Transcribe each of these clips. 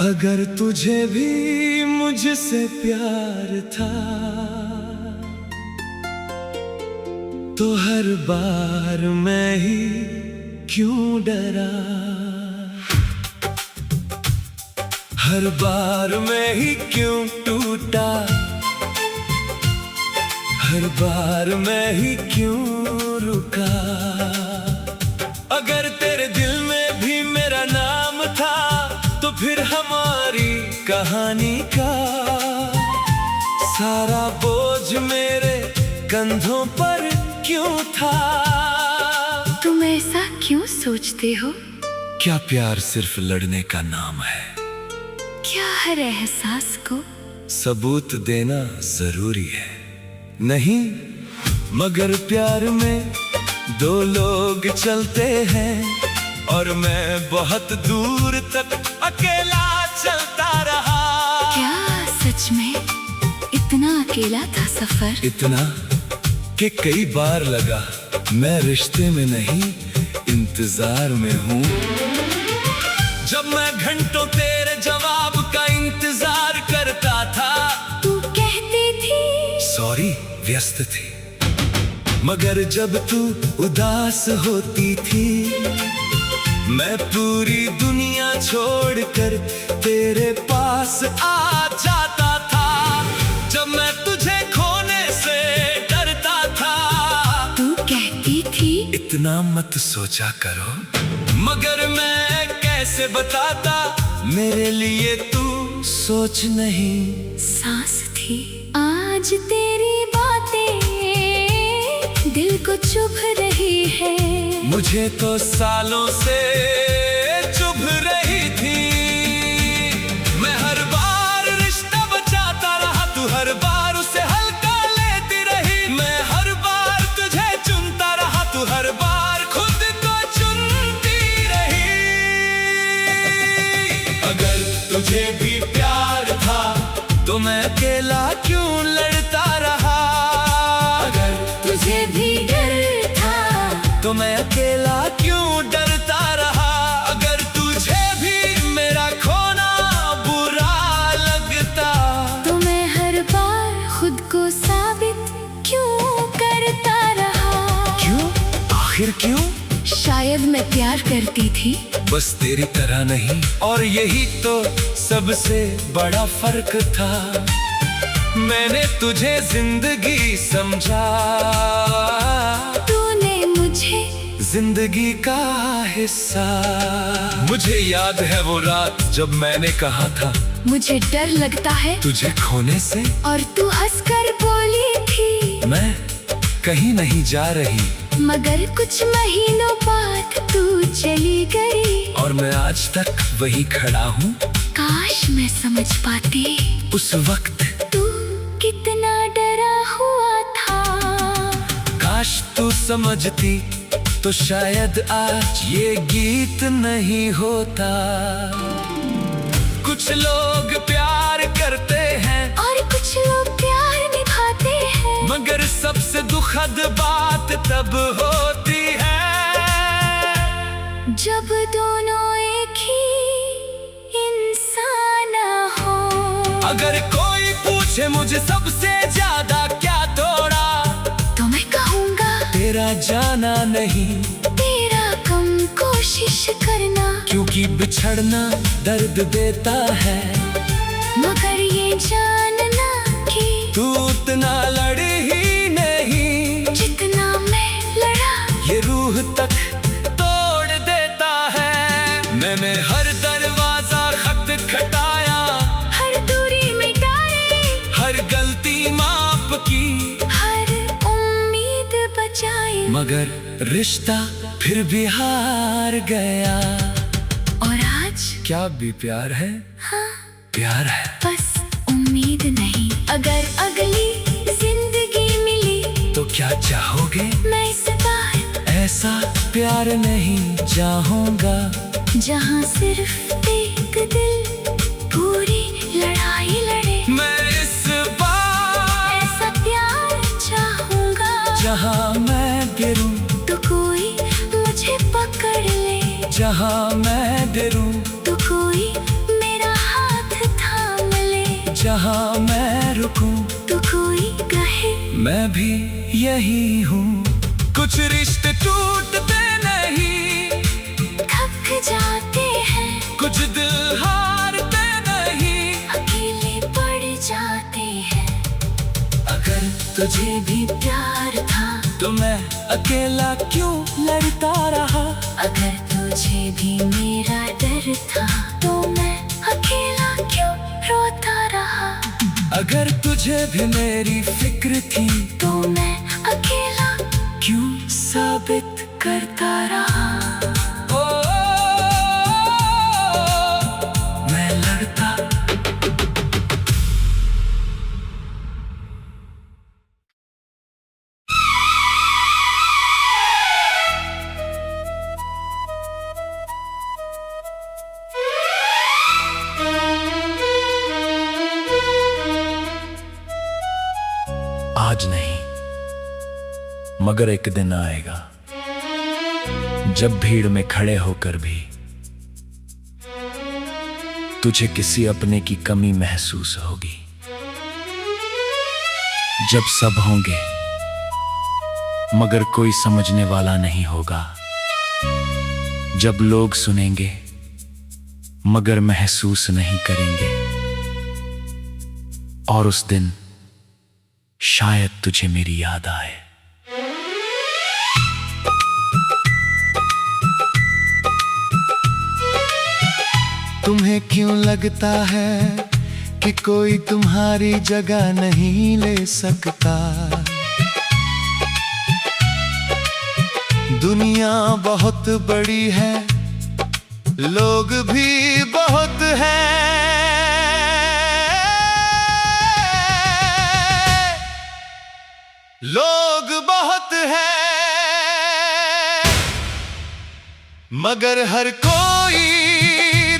अगर तुझे भी मुझसे प्यार था तो हर बार मैं ही क्यों डरा, हर बार मैं ही क्यों टूटा, हर बार मैं ही क्यों रुका। अगर तेरे दिल में भी मेरा नाम था तो फिर हमारी कहानी का सारा बोझ मेरे कंधों पर क्यों था। तुम ऐसा क्यों सोचते हो? क्या प्यार सिर्फ लड़ने का नाम है? क्या हर एहसास को सबूत देना जरूरी है? नहीं, मगर प्यार में दो लोग चलते हैं और मैं बहुत दूर तक अकेला चलता रहा। क्या सच में इतना अकेला था सफर? इतना कि कई बार लगा मैं रिश्ते में नहीं इंतजार में हूँ। जब मैं घंटों तेरे जवाब का इंतजार करता था तू कहती थी सॉरी व्यस्त थी, मगर जब तू उदास होती थी मैं पूरी दुनिया छोड़कर तेरे पास आ जाता था। जब मैं तुझे खोने से डरता था तू कहती थी इतना मत सोचा करो, मगर मैं कैसे बताता मेरे लिए तू सोच नहीं सांस थी। आज तेरी बातें दिल को चुभ रही है, मुझे तो सालों से चुभ रही थी। मैं हर बार रिश्ता बचाता रहा, तू हर बार उसे हल्का लेती रही। मैं हर बार तुझे चुनता रहा, तू हर बार खुद को चुनती रही। अगर तुझे भी प्यार था तो मैं अकेला क्यों लड़ता रहा? अगर तुझे भी डर था तो मैं अकेला क्यों डरता रहा? अगर तुझे भी मेरा खोना बुरा लगता तो मैं हर बार खुद को साबित क्यों करता रहा? क्यों? आखिर क्यों? शायद मैं प्यार करती थी बस तेरी तरह नहीं, और यही तो सबसे बड़ा फर्क था। मैंने तुझे जिंदगी समझा, तूने मुझे जिंदगी का हिस्सा। मुझे याद है वो रात जब मैंने कहा था मुझे डर लगता है तुझे खोने से, और तू हंसकर बोली थी मैं कहीं नहीं जा रही। मगर कुछ महीनों बाद तू चली गई और मैं आज तक वही खड़ा हूँ। काश मैं समझ पाती उस वक्त तू कितना डरा हुआ था। काश तू समझती तो शायद आज ये गीत नहीं होता। कुछ लोग प्यार करते हैं और कुछ लोग प्यार निभाते हैं, मगर सबसे दुखद बात तब होती है जब दोनों एक ही इंसान हो। अगर कोई पूछे मुझे सबसे ज्यादा क्या तोड़ा तो मैं कहूँगा तेरा जाना नहीं, तेरा कम कोशिश करना। क्योंकि बिछड़ना दर्द देता है, मगर ये जानना कि तू उतना लड़ी ही नहीं जितना मैं लड़ा। ये रूह तक तोड़ देता है। मैंने हर दरवाजा खट खटाया, हर दूरी मिटाई, हर गलती माफ की, हर उम्मीद बचाई, मगर रिश्ता फिर भी हार गया। और आज क्या भी प्यार है? हाँ प्यार है, बस उम्मीद नहीं। अगर अगली जिंदगी मिली तो क्या चाहोगे? मैं इस बार ऐसा प्यार नहीं चाहूंगा जहाँ सिर्फ एक दिल पूरी लड़ाई लड़े। मैं इस बार ऐसा प्यार चाहूँगा जहाँ मैं गिरूं तो कोई मुझे पकड़ ले, जहाँ मैं गिरूं तो कोई मेरा हाथ जहाँ मैं रुकूं, तो कोई कहे मैं भी यही हूँ। कुछ रिश्ते टूटते नहीं, थक जाते हैं, कुछ दिल हारते नहीं। अकेले पड़ जाते हैं। अगर तुझे भी प्यार था, तो मैं अकेला क्यों लड़ता रहा? अगर तुझे भी मेरा डर था, तो मैं अकेला क्यों रोता रहा? अगर तुझे भी मेरी फिक्र थी, तो मैं अकेला क्यों साबित करता रहा? ओ, मैं लड़ता। आज नहीं, मगर एक दिन आएगा जब भीड़ में खड़े होकर भी तुझे किसी अपने की कमी महसूस होगी। जब सब होंगे मगर कोई समझने वाला नहीं होगा। जब लोग सुनेंगे मगर महसूस नहीं करेंगे। और उस दिन शायद तुझे मेरी याद आए। तुम्हें क्यों लगता है कि कोई तुम्हारी जगह नहीं ले सकता? दुनिया बहुत बड़ी है, लोग भी बहुत हैं। लोग बहुत हैं, मगर हर कोई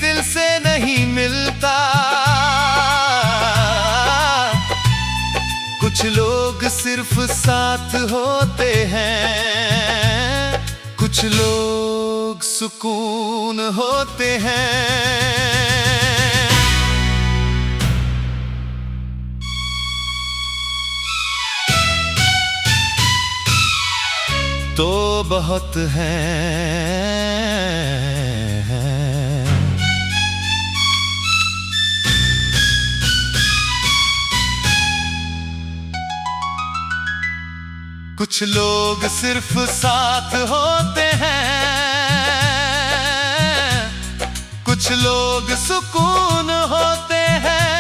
दिल से नहीं मिलता। कुछ लोग सिर्फ साथ होते हैं, कुछ लोग सुकून होते हैं। तो बहुत हैं। कुछ लोग सिर्फ साथ होते हैं, कुछ लोग सुकून होते हैं।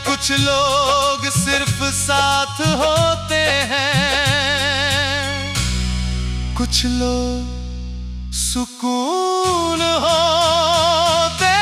कुछ लोग सिर्फ साथ होते हैं, कुछ लोग सुकून होते हैं।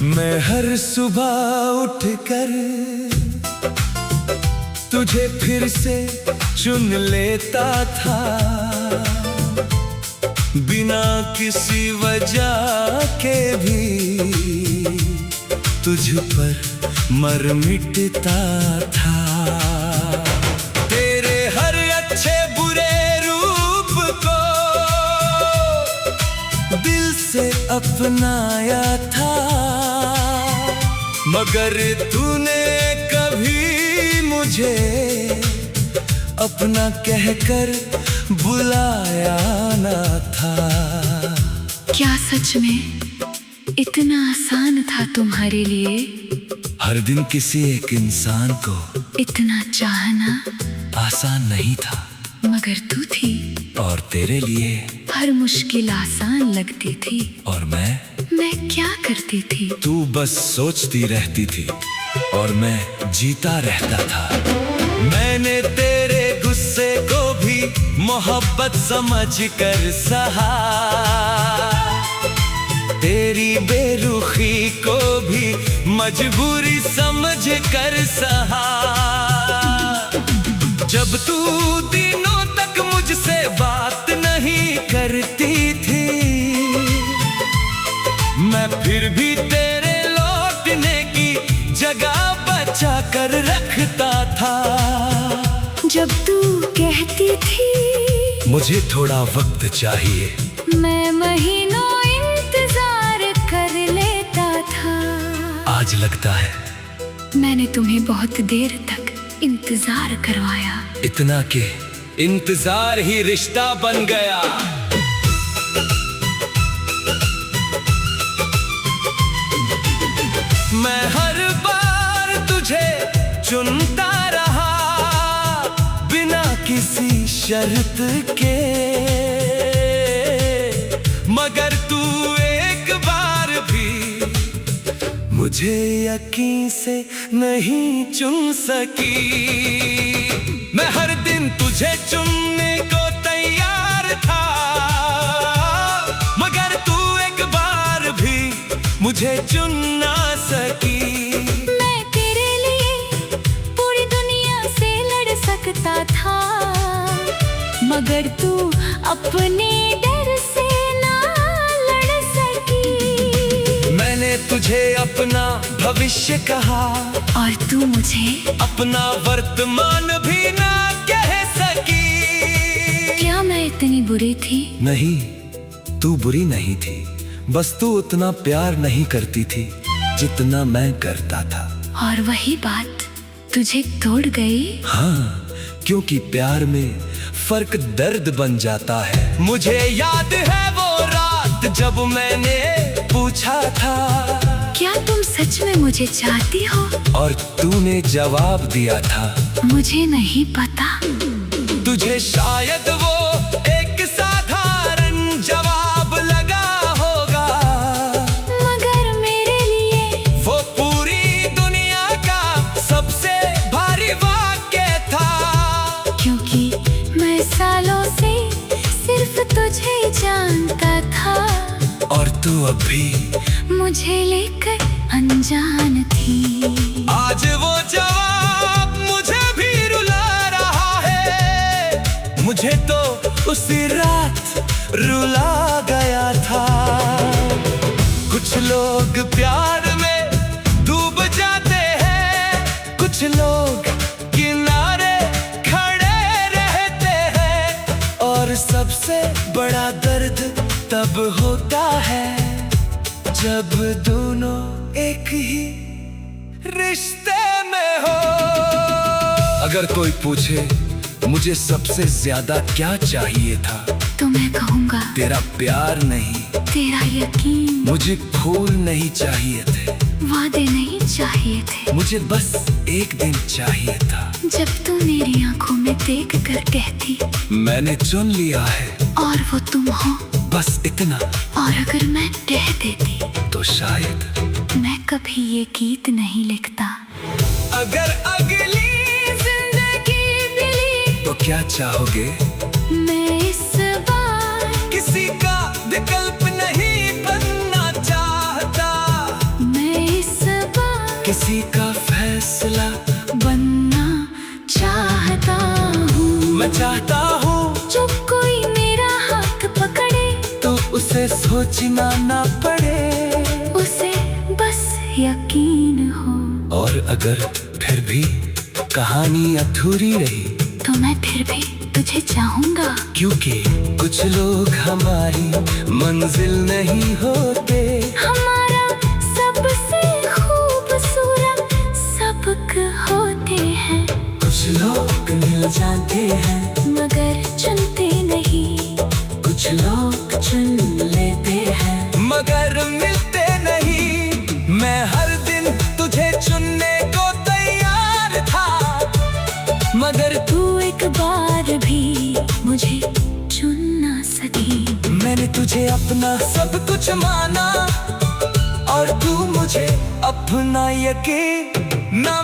मैं हर सुबह उठकर तुझे फिर से चुन लेता था, बिना किसी वजह के भी तुझ पर मर मिटता था। तेरे हर अच्छे बुरे रूप को दिल से अपनाया था, मगर तूने कभी मुझे अपना कहकर बुलाया न था। क्या सच में इतना आसान था तुम्हारे लिए? हर दिन किसी एक इंसान को इतना चाहना आसान नहीं था, मगर तू थी। और तेरे लिए हर मुश्किल आसान लगती थी। और मैं क्या करती थी? तू बस सोचती रहती थी और मैं जीता रहता था। मैंने तेरे गुस्से को भी मोहब्बत समझ कर सहा, तेरी बेरुखी को भी मजबूरी समझ कर सहा। जब तू दिनों तक मुझसे बात नहीं करती थी, मैं फिर भी तेरे लौटने की जगह बचा कर रखता था। जब तू कहती थी मुझे थोड़ा वक्त चाहिए, मैं महीनों इंतजार कर लेता था। आज लगता है मैंने तुम्हें बहुत देर तक इंतजार करवाया, इतना कि इंतजार ही रिश्ता बन गया। मैं हर बार तुझे चुनता रहा, बिना किसी शर्त के, मगर तू एक बार भी मुझे यकीन से नहीं चुन सकी। मैं हर दिन तुझे चुनने को तैयार था, मगर तू एक बार भी मुझे चुन ना सकी। मैं तेरे लिए पूरी दुनिया से लड़ सकता था, मगर तू अपने डर से ना लड़ सकी। मैंने तुझे अपना भविष्य कहा, और तू मुझे अपना वर्तमान भी ना कह सकी। क्या मैं इतनी बुरी थी? नहीं, तू बुरी नहीं थी, बस तू उतना प्यार नहीं करती थी जितना मैं करता था। और वही बात तुझे तोड़ गई? हाँ, क्योंकि प्यार में फर्क दर्द बन जाता है। मुझे याद है वो रात जब मैंने पूछा था, क्या तुम सच में मुझे चाहती हो? और तूने जवाब दिया था, मुझे नहीं पता। तुझे शायद वो एक साधारण जवाब लगा होगा, मगर मेरे लिए वो पूरी दुनिया का सबसे भारी वाक्य था। क्योंकि मैं सालों से सिर्फ तुझे जानता था, और तू अब भी मुझे लेकर अनजान थी। आज वो जवाब मुझे भी रुला रहा है, मुझे तो उसी रात रुला गया था। कुछ लोग प्यार में डूब जाते हैं, कुछ लोग किनारे खड़े रहते हैं, और सबसे बड़ा दर्द तब होता है जब दोनों एक ही रिश्ते में हो। अगर कोई पूछे मुझे सबसे ज्यादा क्या चाहिए था, तो मैं कहूँगा तेरा प्यार नहीं, तेरा यकीन। मुझे फूल नहीं चाहिए थे, वादे नहीं चाहिए थे, मुझे बस एक दिन चाहिए था जब तू मेरी आंखों में देख कर कहती, मैंने चुन लिया है, और वो तुम हो, बस इतना। और अगर मैं कह देती तो शायद मैं कभी ये गीत नहीं लिखता। अगर अगली जिंदगी मिली तो क्या चाहोगे? मैं इस सोचना ना पड़े, उसे बस यकीन हो। और अगर फिर भी कहानी अधूरी रही तो मैं फिर भी तुझे चाहूंगा, क्योंकि कुछ लोग हमारी मंजिल नहीं होते। हमारा सबसे खूबसूरत सबक होते हैं। कुछ लोग मिल जाते हैं मगर चुनते नहीं, कुछ लोग चुन लेते हैं मगर मिलते नहीं। मैं हर दिन तुझे चुनने को तैयार था, मगर तू एक बार भी मुझे चुन ना सकी। मैंने तुझे अपना सब कुछ माना, और तू मुझे अपना यकीन ना